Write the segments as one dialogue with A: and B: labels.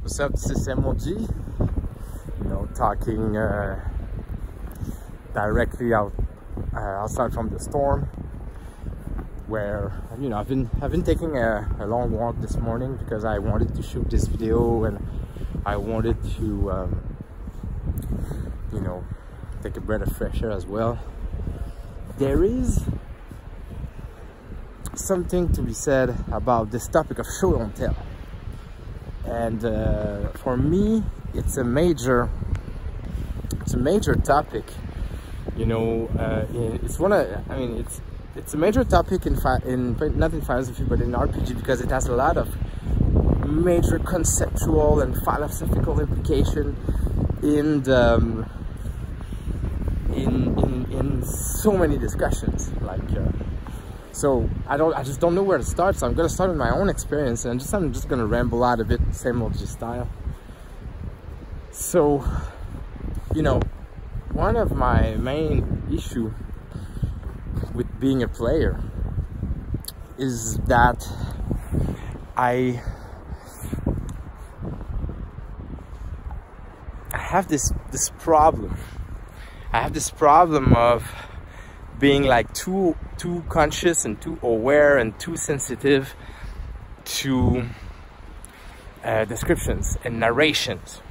A: What's up, this is MOG, you know, talking directly outside from the storm, where, you know, I've been taking a long walk this morning because I wanted to shoot this video and I wanted to, you know, take a breath of fresh air as well. There is something to be said about this topic of show don't tell. And for me, it's a major topic. You know, it's it's a major topic not in philosophy but in RPG, because it has a lot of major conceptual and philosophical implication in so many discussions. Like, so I just don't know where to start. So I'm gonna start with my own experience, and I'm just gonna ramble out a bit, same old style. So, you know, one of my main issue with being a player is that I have this problem. I have this problem of being like too conscious and too aware and too sensitive to descriptions and narrations,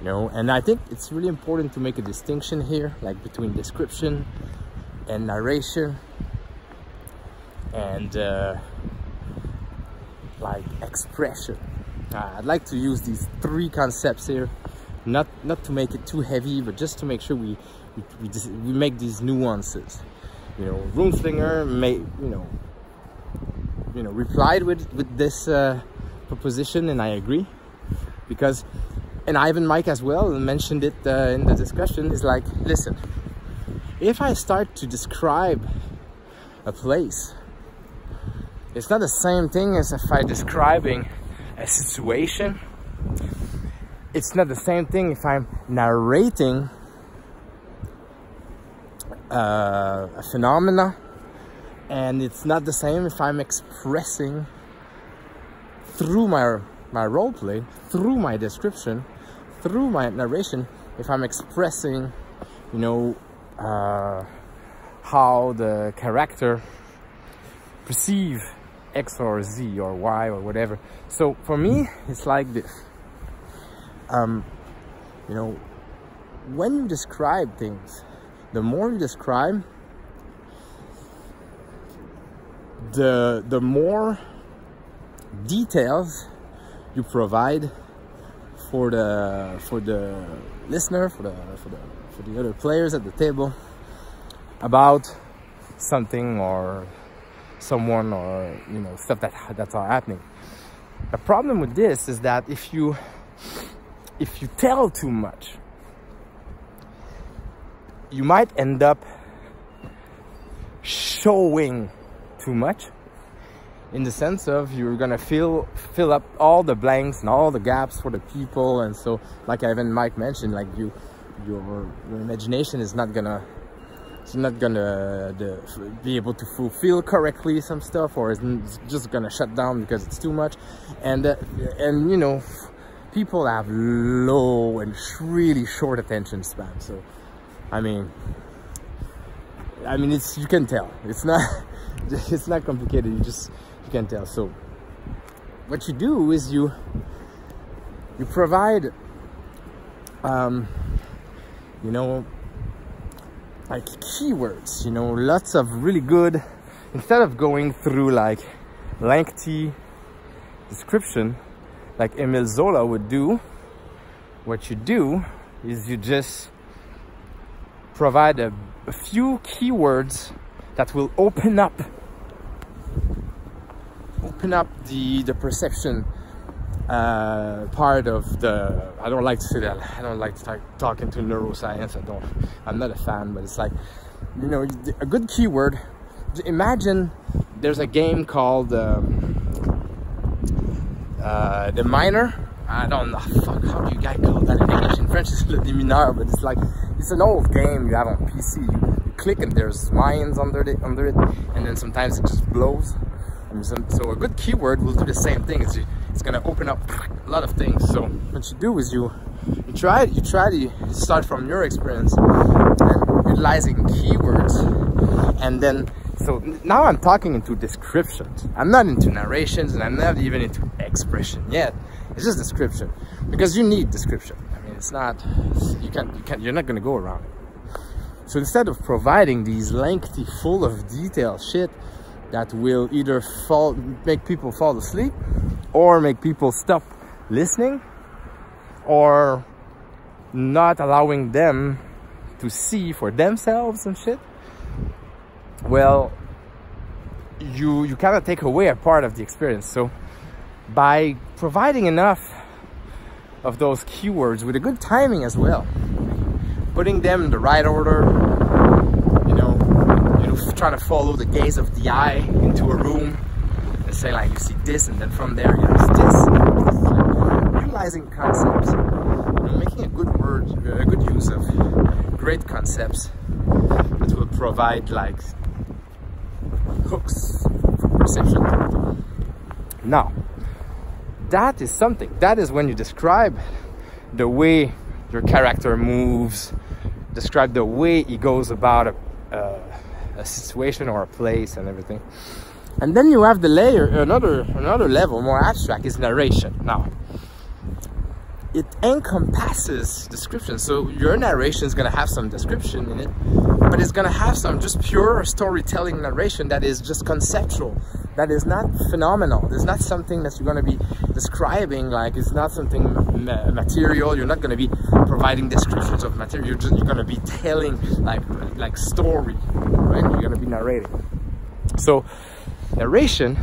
A: you know. And I think it's really important to make a distinction here, like between description and narration and like expression. I'd like to use these three concepts here, not to make it too heavy, but just to make sure we make these nuances. You know, Roomslinger replied with this proposition, and I agree, because, and Ivan Mike as well mentioned it in the discussion, is like, listen, if I start to describe a place, it's not the same thing as if I'm describing a situation. It's not the same thing if I'm narrating a phenomena, and it's not the same if I'm expressing through my role play, through my description, through my narration, if I'm expressing, you know, how the character perceive X or Z or Y or whatever. So for me, it's like this. You know, when you describe things, the more you describe, the more details you provide for the listener, for the other players at the table, about something or someone, or, you know, stuff that's all happening. The problem with this is that if you tell too much, you might end up showing too much, in the sense of you're gonna fill up all the blanks and all the gaps for the people. And so, like Ivan Mike mentioned, like your imagination is not gonna be able to fulfill correctly some stuff, or it's just gonna shut down because it's too much. And you know, people have low and really short attention span. So I mean, you can tell. It's not complicated. You can tell. So what you do is you provide, you know, like keywords. You know, lots of really good. Instead of going through like lengthy description, like Emile Zola would do, what you do is you just provide a few keywords that will open up the perception part of the. I don't like to say that. I don't like to start talking to neuroscience. I'm not a fan, but it's like, you know, a good keyword. Imagine there's a game called the Miner. I don't know, fuck, how do you guys call that in English? In French it's Le Démineur, but it's like, it's an old game you have on PC. You click and there's mines under it, and then sometimes it just blows. And so a good keyword will do the same thing. It's it's gonna open up a lot of things. So what you do is you try to start from your experience and utilizing keywords, and then so now I'm talking into descriptions. I'm not into narrations, and I'm not even into expression yet. It's just description, because you need description. I mean, it's not, you're not gonna go around it. So instead of providing these lengthy, full of detail shit that will either make people fall asleep, or make people stop listening, or not allowing them to see for themselves and shit, well, you kind of take away a part of the experience. So by providing enough of those keywords with a good timing as well, putting them in the right order, you know, trying to follow the gaze of the eye into a room and say like, you see this, and then from there you see this. Utilizing concepts, making a good use of great concepts that will provide like hooks for perception. Now, that is something. That is when you describe the way your character moves, describe the way he goes about a situation or a place and everything. And then you have the layer, another level, more abstract, is narration. Now, it encompasses description. So your narration is going to have some description in it, but it's going to have some just pure storytelling narration that is just conceptual, that is not phenomenal. There's not something that you're going to be describing, like it's not something material. You're not going to be providing descriptions of material. You're going to be telling like story, right? You're going to be narrating. So narration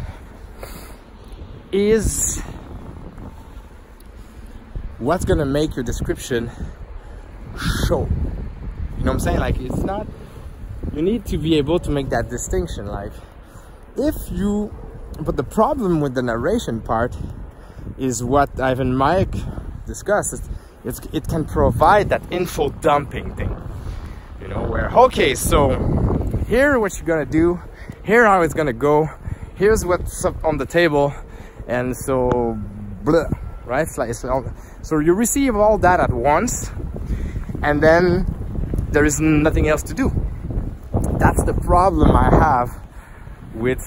A: is what's gonna make your description show. You know what I'm saying? Like, it's not, you need to be able to make that distinction. Like, but the problem with the narration part is what Ivan and Mike discussed. It can provide that info dumping thing, you know, where, okay, so here what you're gonna do, here how it's gonna go, here's what's up on the table, and so blah, right? So you receive all that at once, and then there is nothing else to do. That's the problem I have with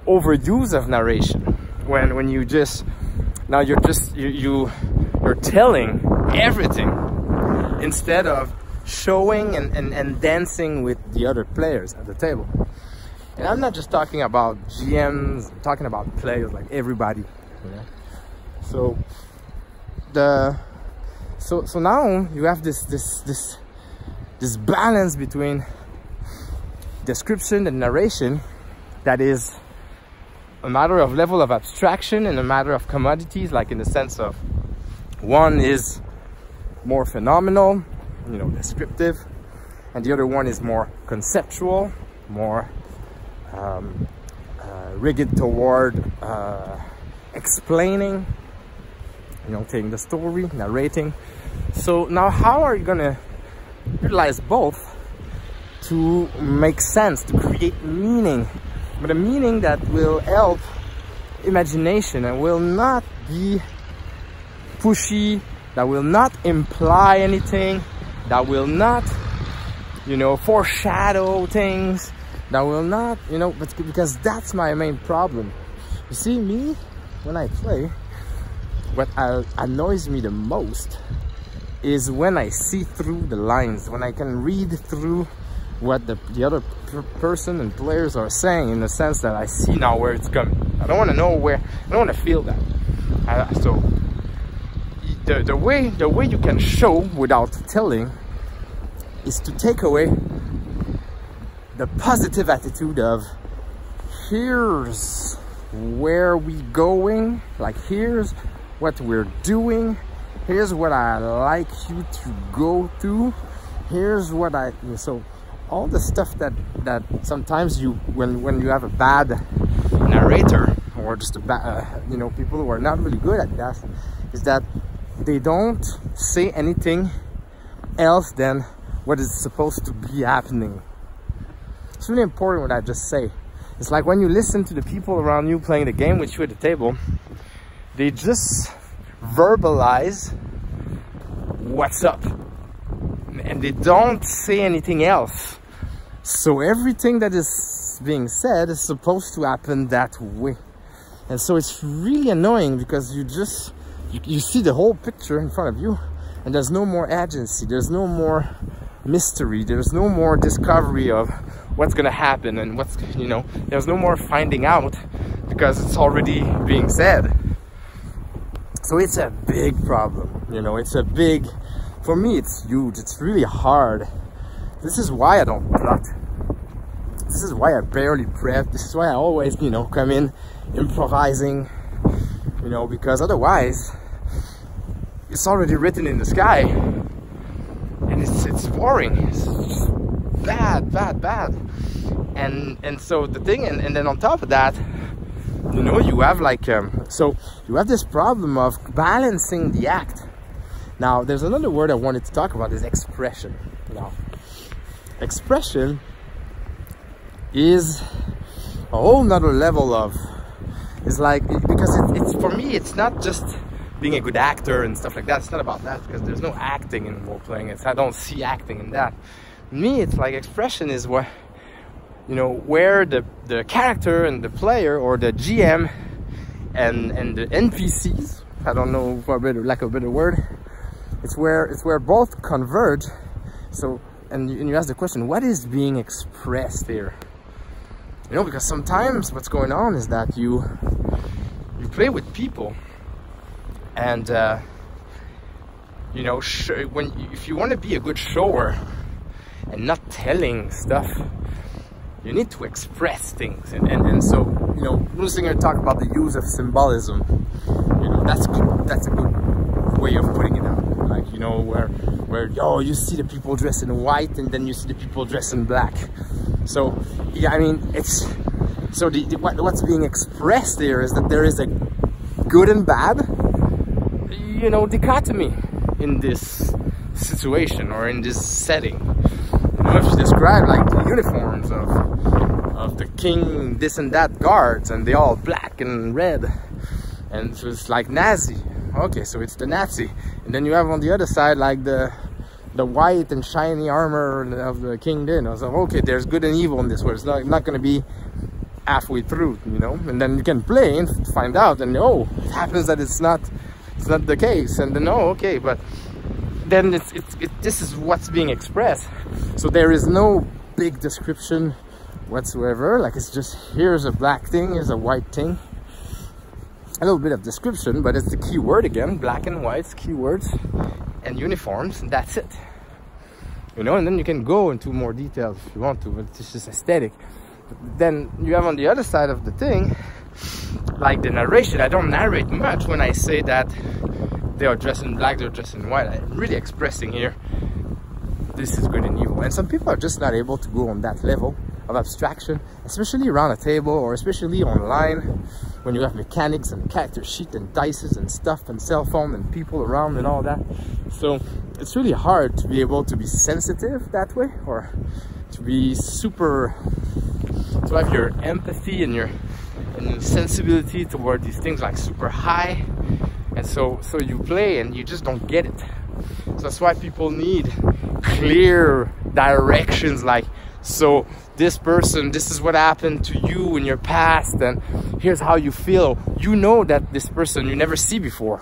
A: overuse of narration. When you just, now you're telling everything instead of showing and dancing with the other players at the table. And I'm not just talking about GMs, I'm talking about players, like everybody, you know? So now you have this balance between description and narration that is a matter of level of abstraction and a matter of commodities, like in the sense of one is more phenomenal, you know, descriptive, and the other one is more conceptual, more rigid toward explaining, you know, telling the story, narrating. So now how are you gonna utilize both to make sense, to create meaning, but a meaning that will help imagination and will not be pushy, that will not imply anything, that will not, you know, foreshadow things, that will not, you know, but because that's my main problem. You see, me, when I play, what annoys me the most is when I see through the lines, when I can read through what the other person and players are saying, in the sense that I see now where it's coming. I don't want to know where, I don't want to feel that. So the way you can show without telling is to take away the positive attitude of, here's where we going, like here's what we're doing, here's what I like you to go through, here's what so all the stuff that sometimes when you have a bad narrator, or just a bad you know, people who are not really good at that, is that they don't say anything else than what is supposed to be happening. It's really important what I just say. It's like when you listen to the people around you playing the game with you at the table, they just verbalize what's up, and they don't say anything else. So everything that is being said is supposed to happen that way. And so it's really annoying because you see the whole picture in front of you, and there's no more agency, there's no more mystery, there's no more discovery of what's gonna happen and what's, you know, there's no more finding out because it's already being said. So it's a big problem, you know, it's a big, for me it's huge, it's really hard. This is why I don't plot. This is why I barely prep. This is why I always, you know, come in improvising, you know, because otherwise it's already written in the sky and it's boring. It's just bad. And so the thing, and then on top of that, you know, you have like so you have this problem of balancing the act. Now there's another word I wanted to talk about, is expression. Now expression is a whole nother level of, it's like, because it's for me, it's not just being a good actor and stuff like that. It's not about that, because there's no acting in role playing. I don't see acting in that. Me, it's like expression is what, you know, where the character and the player, or the GM and the NPCs, I don't know, for a better, lack of a better word, it's where both converge. So and you ask the question, what is being expressed here? You know, because sometimes what's going on is that you play with people, and you know, if you want to be a good shower and not telling stuff, you need to express things, and so, you know, Rusinger talk about the use of symbolism. You know, that's a good way of putting it out. Like, you know, where you see the people dressed in white, and then you see the people dressed in black. So yeah, I mean, it's so what's being expressed there is that there is a good and bad, you know, dichotomy in this situation or in this setting. You know, if you describe like the uniforms of the king, this and that guards, and they all black and red, and so it's like Nazi. Okay, so it's the Nazi, and then you have on the other side like the white and shiny armor of the king. Then I was like, okay, there's good and evil in this world. It's not going to be halfway through, you know. And then you can play and find out, and oh, it happens that it's not the case, and then oh, okay, but then this is what's being expressed. So there is no big description whatsoever. Like, it's just, here's a black thing, here's a white thing. A little bit of description, but it's the key word again, black and white, keywords and uniforms, and that's it. You know, and then you can go into more details if you want to, but it's just aesthetic. But then you have on the other side of the thing, like the narration. I don't narrate much when I say that they are dressed in black, they're dressed in white. I'm really expressing here, this is good and evil. And some people are just not able to go on that level of abstraction, especially around a table, or especially online, when you have mechanics and character sheet and dices and stuff and cell phone and people around and all that. So it's really hard to be able to be sensitive that way, or to be super, to have your empathy and your sensibility toward these things like super high. And so you play and you just don't get it. So that's why people need clear directions, like, so this person, this is what happened to you in your past, and here's how you feel. You know that this person you never see before,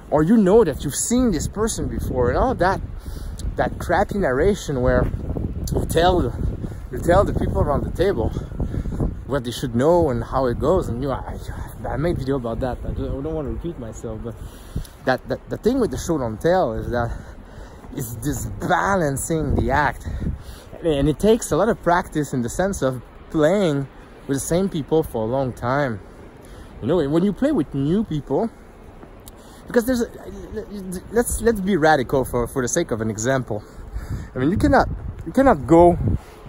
A: or you know that you've seen this person before, and all that crappy narration where you tell the people around the table what they should know and how it goes. And I made a video about that. I don't want to repeat myself, but the thing with the show don't tell is that it's this balancing the act. And it takes a lot of practice in the sense of playing with the same people for a long time. You know, when you play with new people, because there's let's be radical for the sake of an example. I mean, you cannot go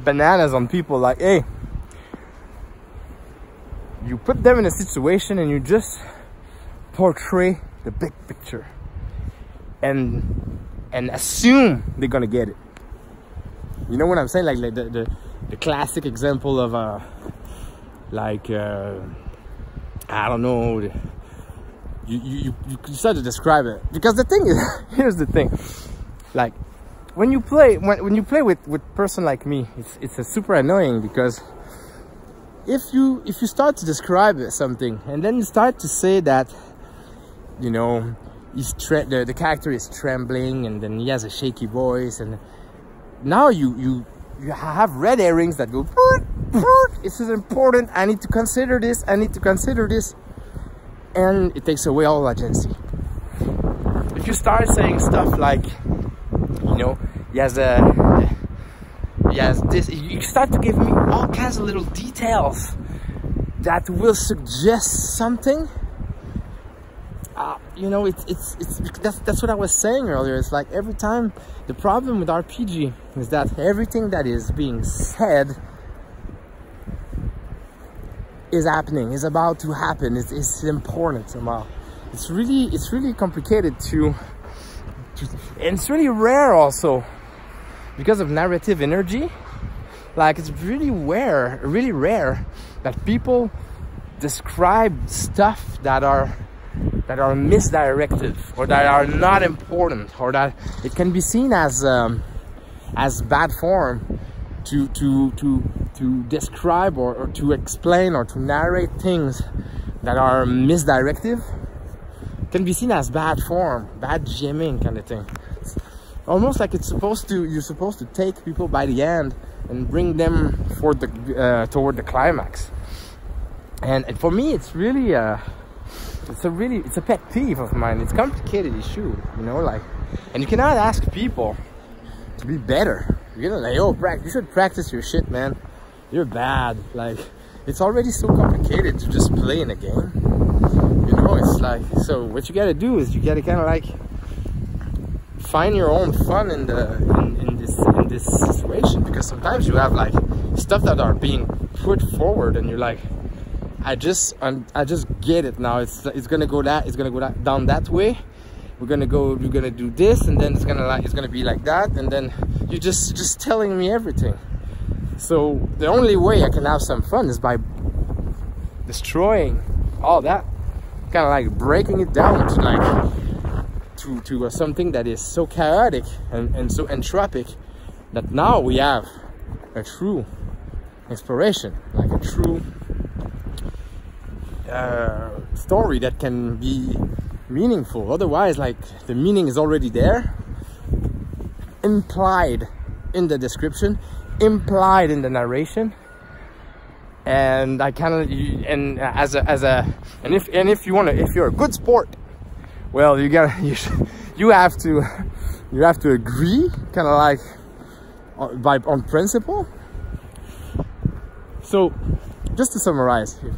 A: bananas on people like, hey, you put them in a situation and you just portray the big picture and assume they're gonna get it. You know what I'm saying? Like the classic example of I don't know, you start to describe it. Because the thing is, here's the thing, like when you play with person like me, it's a super annoying, because if you start to describe something and then you start to say that, you know, the character is trembling and then he has a shaky voice, and now you have red herrings that go, this is important, I need to consider this, I need to consider this, and it takes away all agency. If you start saying stuff like, you know, he has this, you start to give me all kinds of little details that will suggest something. You know, that's what I was saying earlier. It's like every time, the problem with RPG is that everything that is being said is happening, is about to happen, it's important somehow. It's really complicated and it's really rare also, because of narrative energy. Like, it's really rare that people describe stuff that are misdirected, or that are not important, or that it can be seen as bad form to describe or to explain or to narrate things that are misdirective. Can be seen as bad form, bad GMing kind of thing. It's almost like you're supposed to take people by the hand and bring them toward the climax. And for me, it's really it's a pet peeve of mine. It's a complicated issue, you know, like, and you cannot ask people to be better. You're gonna like, oh, you should practice your shit, man. You're bad. Like, it's already so complicated to just play in a game. You know, it's like, so what you gotta do is you gotta kind of like find your own fun in this situation, because sometimes you have like stuff that are being put forward and you're like, I just get it now. It's gonna go down that way. You're gonna do this, and then it's gonna be like that, and then you're just telling me everything. So the only way I can have some fun is by destroying all that, kind of like breaking it down to like to something that is so chaotic and so entropic, that now we have a true exploration, like a true story that can be meaningful. Otherwise, like, the meaning is already there, implied in the description, implied in the narration, and I kind of, and if you're a good sport, well, you have to agree, kind of like on principle. So just to summarize here,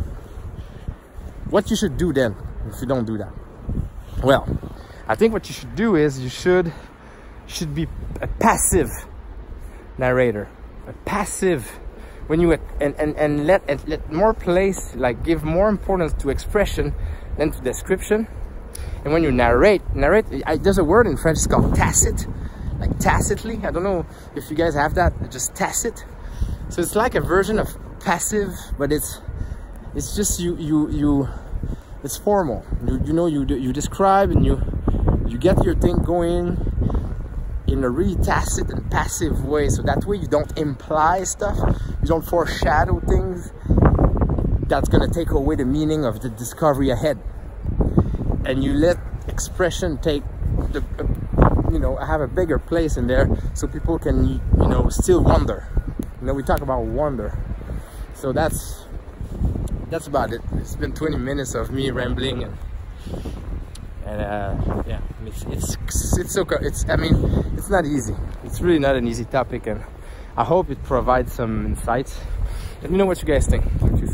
A: what you should do then if you don't do that? Well, I think what you should do is you should be a passive narrator, a passive, when you and let more place, like give more importance to expression than to description. And when you narrate, there's a word in French, it's called tacit, like tacitly. I don't know if you guys have that, just tacit. So it's like a version of passive, but it's just it's formal. You describe and you get your thing going in a really tacit and passive way, so that way you don't imply stuff, you don't foreshadow things that's gonna take away the meaning of the discovery ahead, and you let expression take the have a bigger place in there, so people can still wonder. We talk about wonder. So that's about it. It's been 20 minutes of me rambling, and yeah, it's not easy. It's really not an easy topic, and I hope it provides some insights. Let me know what you guys think. Talk to you soon.